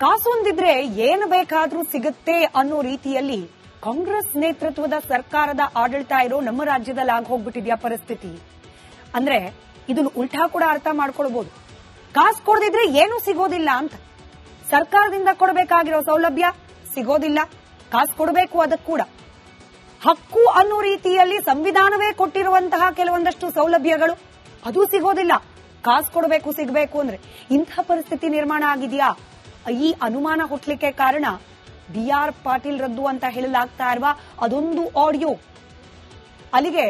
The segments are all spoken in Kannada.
ಕಾಸೊಂದಿದ್ರೆ ಏನು ಬೇಕಾದ್ರೂ ಸಿಗುತ್ತೆ ಅನ್ನೋ ರೀತಿಯಲ್ಲಿ ಕಾಂಗ್ರೆಸ್ ನೇತೃತ್ವದ ಸರ್ಕಾರದ ಆಡಳಿತ ಇರೋ ನಮ್ಮ ರಾಜ್ಯದಲ್ಲಿ ಆಗೋಗ್ಬಿಟ್ಟಿದ್ಯಾ ಪರಿಸ್ಥಿತಿ. ಅಂದ್ರೆ ಇದನ್ನು ಉಲ್ಟಾ ಕೂಡ ಅರ್ಥ ಮಾಡ್ಕೊಳ್ಬಹುದು. ಕಾಸು ಕೊಡದಿದ್ರೆ ಏನೂ ಸಿಗೋದಿಲ್ಲ ಅಂತ. ಸರ್ಕಾರದಿಂದ ಕೊಡಬೇಕಾಗಿರೋ ಸೌಲಭ್ಯ ಸಿಗೋದಿಲ್ಲ, ಕಾಸು ಕೊಡಬೇಕು. ಅದಕ್ಕೆ ಕೂಡ ಹಕ್ಕು ಅನ್ನೋ ರೀತಿಯಲ್ಲಿ ಸಂವಿಧಾನವೇ ಕೊಟ್ಟಿರುವಂತಹ ಕೆಲವೊಂದಷ್ಟು ಸೌಲಭ್ಯಗಳು ಅದು ಸಿಗೋದಿಲ್ಲ, ಕಾಸು ಕೊಡಬೇಕು ಸಿಗಬೇಕು ಅಂದ್ರೆ. ಇಂಥ ಪರಿಸ್ಥಿತಿ ನಿರ್ಮಾಣ ಆಗಿದೆಯಾ? ಈ ಅನುಮಾನ ಹುಟ್ಟಲಿಕ್ಕೆ ಕಾರಣ ಬಿಆರ್ ಪಾಟೀಲ್ ರದ್ದು ಅಂತ ಹೇಳಲಾಗ್ತಾ ಇರುವ ಅದೊಂದು ಆಡಿಯೋ. ಅಲ್ಲಿಗೆ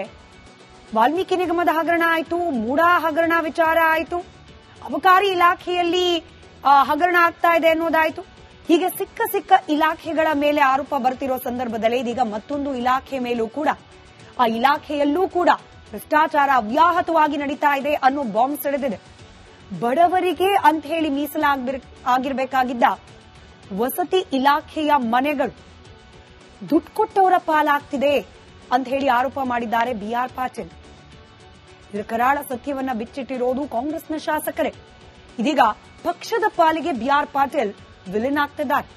ವಾಲ್ಮೀಕಿ ನಿಗಮದ ಹಗರಣ ಆಯ್ತು, ಮೂಡಾ ಹಗರಣ ವಿಚಾರ ಆಯ್ತು, ಅಬಕಾರಿ ಇಲಾಖೆಯಲ್ಲಿ ಹಗರಣ ಆಗ್ತಾ ಇದೆ ಅನ್ನೋದಾಯ್ತು. ಹೀಗೆ ಸಿಕ್ಕ ಇಲಾಖೆಗಳ ಮೇಲೆ ಆರೋಪ ಬರ್ತಿರೋ ಸಂದರ್ಭದಲ್ಲಿ ಇದೀಗ ಮತ್ತೊಂದು ಇಲಾಖೆ ಮೇಲೂ ಕೂಡ, ಆ ಇಲಾಖೆಯಲ್ಲೂ ಕೂಡ ಭ್ರಷ್ಟಾಚಾರ ಅವ್ಯಾಹತವಾಗಿ ನಡೀತಾ ಇದೆ ಅನ್ನೋ ಬಾಂಬ್ ಸಿಡಿದಿದೆ. ಬಡವರಿಗೆ ಅಂತ ಹೇಳಿ ಮೀಸಲಾಗಿರ್ಬೇಕಾಗಿದ್ದ ವಸತಿ ಇಲಾಖೆಯ ಮನೆಗಳು ದುಡ್ಡು ಕೊಟ್ಟವರ ಪಾಲಾಗ್ತಿದೆ ಅಂತ ಹೇಳಿ ಆರೋಪ ಮಾಡಿದ್ದಾರೆ ಬಿಆರ್ ಪಾಟೀಲ್. ಇದರ ಕರಾಳ ಸತ್ಯವನ್ನ ಬಿಚ್ಚಿಟ್ಟಿರೋದು ಕಾಂಗ್ರೆಸ್ನ ಶಾಸಕರೇ. ಇದೀಗ ಪಕ್ಷದ ಪಾಲಿಗೆ ಬಿಆರ್ ಪಾಟೀಲ್ ವಿಲನ್ ಆಗ್ತಿದ್ದಾರೆ.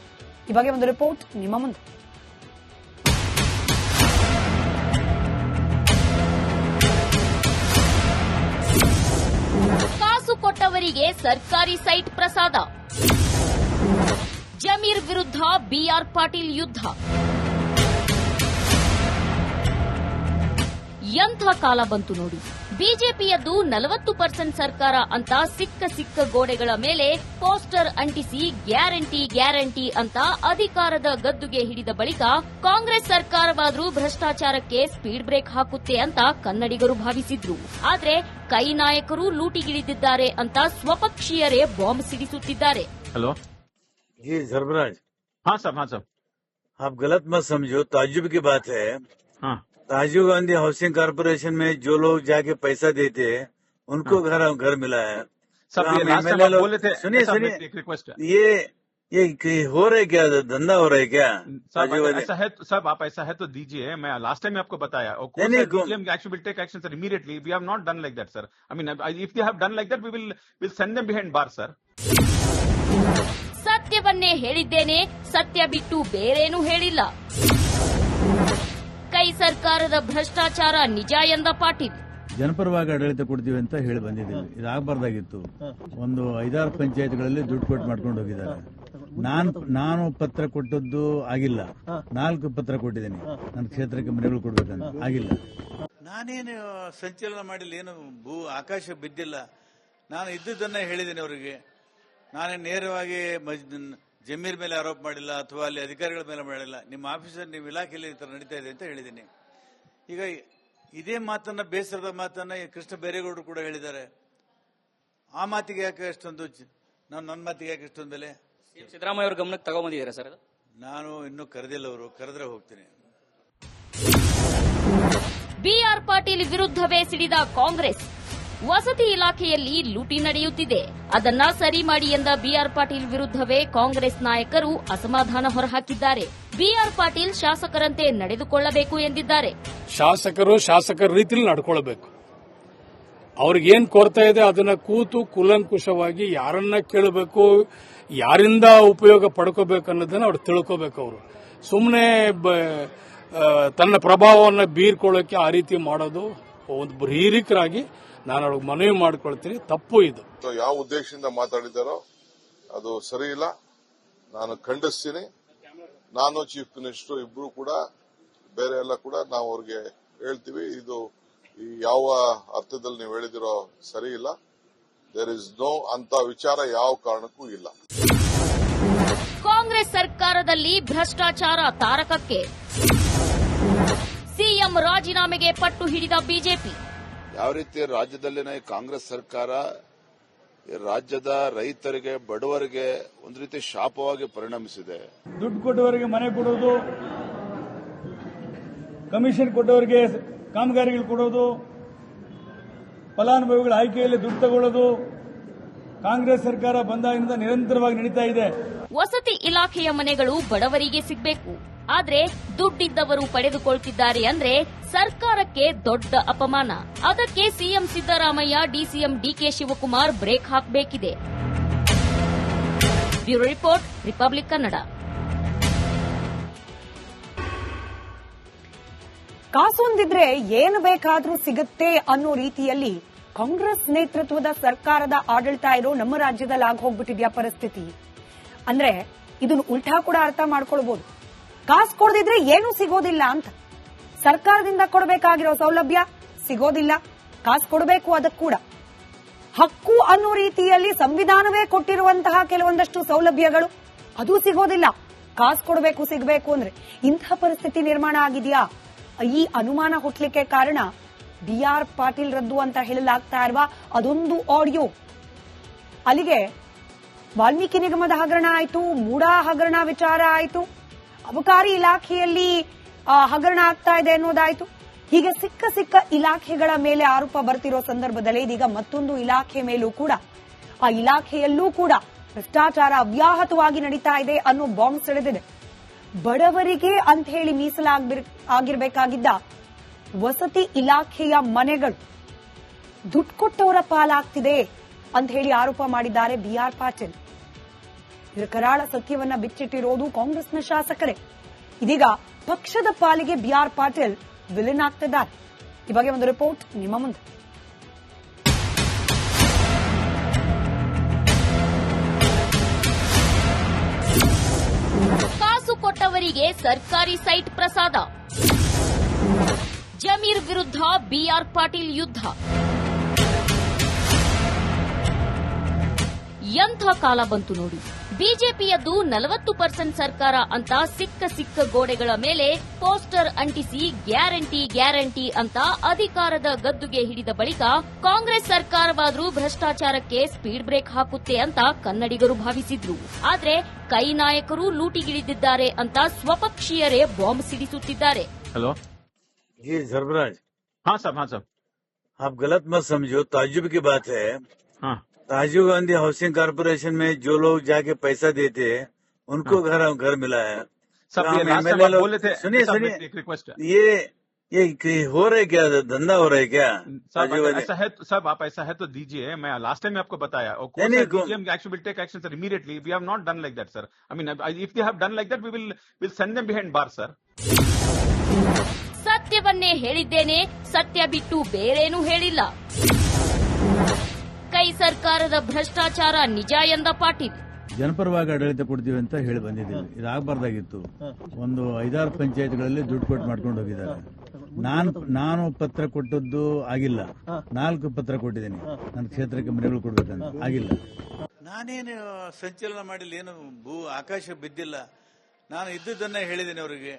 ಈ ಬಗ್ಗೆ ಒಂದು ರಿಪೋರ್ಟ್ ನಿಮ್ಮ ಮುಂದೆ. ಕಾಸು ಕೊಟ್ಟವರಿಗೆ ಸರ್ಕಾರಿ ಸೈಟ್ ಪ್ರಸಾದ. ಜಮೀರ್ ವಿರುದ್ಧ ಬಿಆರ್ ಪಾಟೀಲ್ ಯುದ್ಧ. ಎಂಥ ಕಾಲ ಬಂತು ನೋಡಿ. ಬಿಜೆಪಿಯದ್ದು 40% ಸರ್ಕಾರ ಅಂತ ಸಿಕ್ಕ ಗೋಡೆಗಳ ಮೇಲೆ ಪೋಸ್ಟರ್ ಅಂಟಿಸಿ ಗ್ಯಾರಂಟಿ ಅಂತ ಅಧಿಕಾರದ ಗದ್ದುಗೆ ಹಿಡಿದ ಬಳಿಕ ಕಾಂಗ್ರೆಸ್ ಸರ್ಕಾರವಾದ್ರೂ ಭ್ರಷ್ಟಾಚಾರಕ್ಕೆ ಸ್ಪೀಡ್ ಬ್ರೇಕ್ ಹಾಕುತ್ತೆ ಅಂತ ಕನ್ನಡಿಗರು ಭಾವಿಸಿದ್ರು. ಆದ್ರೆ ಕೈ ನಾಯಕರು ಲೂಟಿಗಿಳಿದಿದ್ದಾರೆ ಅಂತ ಸ್ವಪಕ್ಷೀಯರೇ ಬಾಂಬ್ ಸಿಡಿಸುತ್ತಿದ್ದಾರೆ. हेलो जी धर्मराज, हाँ साहब आप गलत मत समझो, ताज्जुब की बात है। हाँ राजीव गांधी हाउसिंग कॉर्पोरेशन में जो लोग जाके पैसा देते हैं उनको घर मिला है। सब तो ये हम लास्ट टाइम MLA आप लोग- बोले थे। सुनिए साहब, सुनिए, एक रिक्वेस्ट है ये हो रहा है क्या, धंधा हो रहा है क्या? साहब, राजीव गांधी ऐसा है साहब, आप ऐसा है तो दीजिए। मैं लास्ट टाइम आपको बताया नहीं, action will take action sir immediately. We have not done like that sir. I mean if they have done like that we will send them behind bar sir. ಸತ್ಯವನ್ನೇ ಹೇಳಿದ್ದೇನೆ, ಸತ್ಯ ಬಿಟ್ಟು ಬೇರೇನೂ ಹೇಳಿಲ್ಲ. ಕೈ ಸರ್ಕಾರದ ಭ್ರಷ್ಟಾಚಾರ ನಿಜ ಎಂದ ಪಾಟೀಲ್. ಜನಪರವಾಗಿ ಆಡಳಿತ ಕೊಡ್ತೀವಿ ಅಂತ ಹೇಳಿ ಬಂದಿದ್ದೀವಿ. ಇದಾಗಬಾರ್ದಾಗಿತ್ತು. ಒಂದು 5-6 ಪಂಚಾಯತ್ಗಳಲ್ಲಿ ದುಡ್ಡು ಕೊಟ್ಟು ಮಾಡ್ಕೊಂಡು ಹೋಗಿದ್ದಾರೆ. ನಾನು ಪತ್ರ ಕೊಟ್ಟದ್ದು ಆಗಿಲ್ಲ, 4 ಪತ್ರ ಕೊಟ್ಟಿದ್ದೀನಿ ನನ್ನ ಕ್ಷೇತ್ರಕ್ಕೆ ಮನೆಗಳು ಕೊಡ್ಬೇಕಂತ, ಆಗಿಲ್ಲ. ನಾನೇನು ಸಂಚಲನ ಮಾಡಿಲ್ಲ, ಏನು ಆಕಾಶ ಬಿದ್ದಿಲ್ಲ. ನಾನು ಇದ್ದುದನ್ನ ಹೇಳಿದ್ದೇನೆ ಅವರಿಗೆ. ನಾನೇ ನೇರವಾಗಿ ಜಮೀರ್ ಮೇಲೆ ಆರೋಪ ಮಾಡಿಲ್ಲ ಅಥವಾ ಅಲ್ಲಿ ಅಧಿಕಾರಿಗಳ ಮೇಲೆ ಮಾಡಿಲ್ಲ. ನಿಮ್ಮ ಆಫೀಸರ್, ನಿಮ್ಮ ಇಲಾಖೆಯಲ್ಲಿ ಈ ತರ ನಡೀತಾ ಇದೆ ಅಂತ ಹೇಳಿದ್ದೀನಿ. ಈಗ ಇದೇ ಮಾತನ್ನ, ಬೇಸರದ ಮಾತನ್ನ ಕೃಷ್ಣ ಬೈರೇಗೌಡರು ಕೂಡ ಹೇಳಿದ್ದಾರೆ. ಆ ಮಾತಿಗೆ ಯಾಕೆ ಅಷ್ಟೊಂದು, ನನ್ನ ಮಾತಿಗೆ ಯಾಕೆ ಇಷ್ಟೊಂದು ಬೆಲೆ? ಸಿದ್ದರಾಮಯ್ಯ ಅವರ ಗಮನಕ್ಕೆ ತಗೊಂಡ್ಬಂದಿದ್ದೀರಾ ಸರ್? ನಾನು ಇನ್ನೂ ಕರೆದಿಲ್ಲ, ಅವರು ಕರೆದ್ರೆ ಹೋಗ್ತೀನಿ. ಬಿಆರ್ ಪಾಟೀಲ್ ವಿರುದ್ಧವೇ ಸಿಡಿದ ಕಾಂಗ್ರೆಸ್. ವಸತಿ ಇಲಾಖೆಯಲ್ಲಿ ಲೂಟಿ ನಡೆಯುತ್ತಿದೆ, ಅದನ್ನ ಸರಿ ಮಾಡಿ ಎಂದ ಬಿಆರ್ ಪಾಟೀಲ್ ವಿರುದ್ಧವೇ ಕಾಂಗ್ರೆಸ್ ನಾಯಕರು ಅಸಮಾಧಾನ ಹೊರಹಾಕಿದ್ದಾರೆ. ಬಿಆರ್ ಪಾಟೀಲ್ ಶಾಸಕರಂತೆ ನಡೆದುಕೊಳ್ಳಬೇಕು ಎಂದಿದ್ದಾರೆ. ಶಾಸಕರು ಶಾಸಕರ ರೀತಿಯಲ್ಲಿ ನಡ್ಕೊಳ್ಬೇಕು. ಅವ್ರಿಗೇನ್ ಕೊರತೆ ಇದೆ ಅದನ್ನ ಕೂತು ಕೂಲಂಕುಷವಾಗಿ ಯಾರನ್ನ ಕೇಳಬೇಕು, ಯಾರಿಂದ ಉಪಯೋಗ ಪಡ್ಕೋಬೇಕು ಅನ್ನೋದನ್ನ ಅವ್ರು ತಿಳ್ಕೋಬೇಕು. ಅವರು ಸುಮ್ಮನೆ ತನ್ನ ಪ್ರಭಾವವನ್ನು ಬೀರ್ಕೊಳ್ಳೋಕೆ ಆ ರೀತಿ ಮಾಡೋದು ಒಂದು ಹಿರಿಕರಾಗಿ ನಾನು ಅವ್ರಿಗೆ ಮನವಿ ಮಾಡಿಕೊಳ್ತೀನಿ. ತಪ್ಪು ಇದು. ಯಾವ ಉದ್ದೇಶದಿಂದ ಮಾತಾಡಿದಾರೋ ಅದು ಸರಿ ಇಲ್ಲ, ನಾನು ಖಂಡಿಸ್ತೀನಿ. ನಾನು ಚೀಫ್ ಮಿನಿಸ್ಟರ್ ಇಬ್ರು ಕೂಡ, ಬೇರೆ ಎಲ್ಲ ಕೂಡ ನಾವು ಅವ್ರಿಗೆ ಹೇಳ್ತೀವಿ, ಇದು ಯಾವ ಅರ್ಥದಲ್ಲಿ ನೀವು ಹೇಳಿದಿರೋ ಸರಿ ಇಲ್ಲ. ದೇರ್ ಇಸ್ ನೋ ಅಂತ ವಿಚಾರ ಯಾವ ಕಾರಣಕ್ಕೂ ಇಲ್ಲ. ಕಾಂಗ್ರೆಸ್ ಸರ್ಕಾರದಲ್ಲಿ ಭ್ರಷ್ಟಾಚಾರ ತಾರಕಕ್ಕೆ. ಸಿಎಂ ರಾಜೀನಾಮೆಗೆ ಪಟ್ಟು ಹಿಡಿದ ಬಿಜೆಪಿ. ಯಾವ ರೀತಿ ರಾಜ್ಯದಲ್ಲಿನ ಕಾಂಗ್ರೆಸ್ ಸರ್ಕಾರ ರಾಜ್ಯದ ರೈತರಿಗೆ, ಬಡವರಿಗೆ ಒಂದು ರೀತಿ ಶಾಪವಾಗಿ ಪರಿಣಮಿಸಿದೆ. ದುಡ್ಡು ಕೊಟ್ಟವರಿಗೆ ಮನೆ ಕೊಡೋದು, ಕಮಿಷನ್ ಕೊಟ್ಟವರಿಗೆ ಕಾಮಗಾರಿಗಳು ಕೊಡೋದು, ಫಲಾನುಭವಿಗಳ ಆಯ್ಕೆಯಲ್ಲಿ ದುಡ್ಡು ತಗೊಳ್ಳೋದು ಕಾಂಗ್ರೆಸ್ ಸರ್ಕಾರ ಬಂದಾಗಿನಿಂದ ನಿರಂತರವಾಗಿ ನಡೀತಾ ಇದೆ. ವಸತಿ ಇಲಾಖೆಯ ಮನೆಗಳು ಬಡವರಿಗೆ ಸಿಗಬೇಕು, ಆದ್ರೆ ದುಡ್ಡಿದ್ದವರು ಪಡೆದುಕೊಳ್ತಿದ್ದಾರೆ ಅಂದ್ರೆ ಸರ್ಕಾರಕ್ಕೆ ದೊಡ್ಡ ಅಪಮಾನ. ಅದಕ್ಕೆ CM Siddaramaiah, DCM DK Shivakumar break ಹಾಕಬೇಕಿದೆ. Bureau report, Republic Kannada. ಕಾಸೊಂದಿದ್ರೆ ಏನು ಬೇಕಾದ್ರೂ ಸಿಗುತ್ತೆ ಅನ್ನೋ ರೀತಿಯಲ್ಲಿ ಕಾಂಗ್ರೆಸ್ ನೇತೃತ್ವದ ಸರ್ಕಾರದ ಆಡಳಿತ ಇರೋ ನಮ್ಮ ರಾಜ್ಯದಲ್ಲಿ ಆಗೋಗ್ಬಿಟ್ಟಿದ್ಯಾ ಪರಿಸ್ಥಿತಿ. ಅಂದ್ರೆ ಇದನ್ನು ಉಲ್ಟಾ ಕೂಡ ಅರ್ಥ ಮಾಡ್ಕೊಳ್ಬಹುದು. ಕಾಸು ಕೊಡದಿದ್ರೆ ಏನೂ ಸಿಗೋದಿಲ್ಲ ಅಂತ. ಸರ್ಕಾರದಿಂದ ಕೊಡಬೇಕಾಗಿರೋ ಸೌಲಭ್ಯ ಸಿಗೋದಿಲ್ಲ, ಕಾಸು ಕೊಡಬೇಕು, ಅದಕ್ಕೆ ಕೂಡ ಹಕ್ಕು ಅನ್ನೋ ರೀತಿಯಲ್ಲಿ ಸಂವಿಧಾನವೇ ಕೊಟ್ಟಿರುವಂತಹ ಕೆಲವೊಂದಷ್ಟು ಸೌಲಭ್ಯಗಳು ಅದು ಸಿಗೋದಿಲ್ಲ. ಕಾಸು ಕೊಡಬೇಕು, ಸಿಗಬೇಕು ಅಂದ್ರೆ ಇಂಥ ಪರಿಸ್ಥಿತಿ ನಿರ್ಮಾಣ ಆಗಿದೆಯಾ? ಈ ಅನುಮಾನ ಹುಟ್ಟಲಿಕ್ಕೆ ಕಾರಣ ಬಿಆರ್ ಪಾಟೀಲ್ ರದ್ದು ಅಂತ ಹೇಳಲಾಗ್ತಾ ಇರುವ ಅದೊಂದು ಆಡಿಯೋ. ಅಲ್ಲಿಗೆ ವಾಲ್ಮೀಕಿ ನಿಗಮದ ಹಗರಣ ಆಯಿತು, ಮೂಡಾ ಹಗರಣ ವಿಚಾರ ಆಯಿತು, ಅಬಕಾರಿ ಇಲಾಖೆಯಲ್ಲಿ ಹಗರಣ ಆಗ್ತಾ ಇದೆ ಅನ್ನೋದಾಯಿತು. ಹೀಗೆ ಸಿಕ್ಕ ಇಲಾಖೆಗಳ ಮೇಲೆ ಆರೋಪ ಬರ್ತಿರೋ ಸಂದರ್ಭದಲ್ಲಿ ಇದೀಗ ಮತ್ತೊಂದು ಇಲಾಖೆ ಮೇಲೂ ಕೂಡ, ಆ ಇಲಾಖೆಯಲ್ಲೂ ಕೂಡ ಭ್ರಷ್ಟಾಚಾರ ಅವ್ಯಾಹತವಾಗಿ ನಡೀತಾ ಇದೆ ಅನ್ನೋ ಬಾಂಬ್ ಸಿಡಿದಿದೆ. ಬಡವರಿಗೆ ಅಂತ ಹೇಳಿ ಮೀಸಲಾಗಿರ್ಬೇಕಾಗಿದ್ದ ವಸತಿ ಇಲಾಖೆಯ ಮನೆಗಳು ದುಡ್ಡು ಕೊಟ್ಟವರ ಪಾಲಾಗ್ತಿದೆ ಅಂತ ಹೇಳಿ ಆರೋಪ ಮಾಡಿದ್ದಾರೆ ಬಿಆರ್ ಪಾಟೀಲ್. ಇದರ ಕರಾಳ ಸತ್ಯವನ್ನ ಬಿಚ್ಚಿಟ್ಟಿರೋದು ಕಾಂಗ್ರೆಸ್ನ ಶಾಸಕರೇ. ಇದೀಗ ಪಕ್ಷದ ಪಾಲಿಗೆ ಬಿಆರ್ ಪಾಟೀಲ್ ವಿಲನ್ ಆಗ್ತಿದ್ದಾರೆ. ಈ ಬಗ್ಗೆ ಒಂದು ರಿಪೋರ್ಟ್ ನಿಮ್ಮ ಮುಂದೆ. ಕಾಸು ಕೊಟ್ಟವರಿಗೆ ಸರ್ಕಾರಿ ಸೈಟ್ ಪ್ರಸಾದ. ಜಮೀರ್ ವಿರುದ್ಧ ಬಿಆರ್ ಪಾಟೀಲ್ ಯುದ್ಧ. ಎಂಥ ಕಾಲ ಬಂತು ನೋಡಿ. ಬಿಜೆಪಿಯದ್ದು 40% ಸರ್ಕಾರ ಅಂತ ಸಿಕ್ಕ ಗೋಡೆಗಳ ಮೇಲೆ ಪೋಸ್ಟರ್ ಅಂಟಿಸಿ ಗ್ಯಾರಂಟಿ ಅಂತ ಅಧಿಕಾರದ ಗದ್ದುಗೆ ಹಿಡಿದ ಬಳಿಕ ಕಾಂಗ್ರೆಸ್ ಸರ್ಕಾರವಾದ್ರೂ ಭ್ರಷ್ಟಾಚಾರಕ್ಕೆ ಸ್ಪೀಡ್ ಬ್ರೇಕ್ ಹಾಕುತ್ತೆ ಅಂತ ಕನ್ನಡಿಗರು ಭಾವಿಸಿದ್ರು. ಆದ್ರೆ ಕೈ ನಾಯಕರು ಲೂಟಿಗಿಳಿದಿದ್ದಾರೆ ಅಂತ ಸ್ವಪಕ್ಷೀಯರೇ ಬಾಂಬ್ ಸಿಡಿಸುತ್ತಿದ್ದಾರೆ. हेलो जी सर्वराज, हाँ साहब आप गलत मत समझो, ताज्जुब की बात है. हाँ राजीव गांधी हाउसिंग कॉर्पोरेशन में जो लोग जाके पैसा देते हैं उनको घर मिला है. सब ये हम लास्ट MLA टाइम आप लोग- बोले थे, सुनिए साहब, सुनिए, एक रिक्वेस्ट है ये हो रहा है क्या, धंधा हो रहा है क्या? साहब, राजीव गांधी ऐसा है साहब, आप ऐसा है तो दीजिए. मैं लास्ट टाइम आपको बताया, नहीं, action will take action sir immediately. We have not done like that sir. I mean if they have done like that we will send them behind bar sir. ಸತ್ಯವನ್ನೇ ಹೇಳಿದ್ದೇನೆ, ಸತ್ಯ ಬಿಟ್ಟು ಬೇರೇನೂ ಹೇಳಿಲ್ಲ. ಕೈ ಸರ್ಕಾರದ ಭ್ರಷ್ಟಾಚಾರ ನಿಜ ಎಂದ ಪಾಟೀಲ್. ಜನಪರವಾಗಿ ಆಡಳಿತ ಕೊಡ್ತೀವಿ ಅಂತ ಹೇಳಿ ಬಂದಿದ್ದೀವಿ. ಇದಾಗಬಾರ್ದಾಗಿತ್ತು. ಒಂದು 5-6 ಪಂಚಾಯತ್ಗಳಲ್ಲಿ ದುಡ್ಡು ಕೊಟ್ಟು ಮಾಡ್ಕೊಂಡು ಹೋಗಿದ್ದಾರೆ. ನಾನು ಪತ್ರ ಕೊಟ್ಟದ್ದು ಆಗಿಲ್ಲ, 4 ಪತ್ರ ಕೊಟ್ಟಿದ್ದೀನಿ ನನ್ನ ಕ್ಷೇತ್ರಕ್ಕೆ ಮನೆಗಳು ಕೊಡ್ಬೇಕಂತ, ಆಗಿಲ್ಲ. ನಾನೇನು ಸಂಚಲನ ಮಾಡಿಲ್ಲ, ಏನು ಆಕಾಶ ಬಿದ್ದಿಲ್ಲ. ನಾನು ಇದ್ದುದನ್ನೇ ಹೇಳಿದ್ದೇನೆ ಅವರಿಗೆ.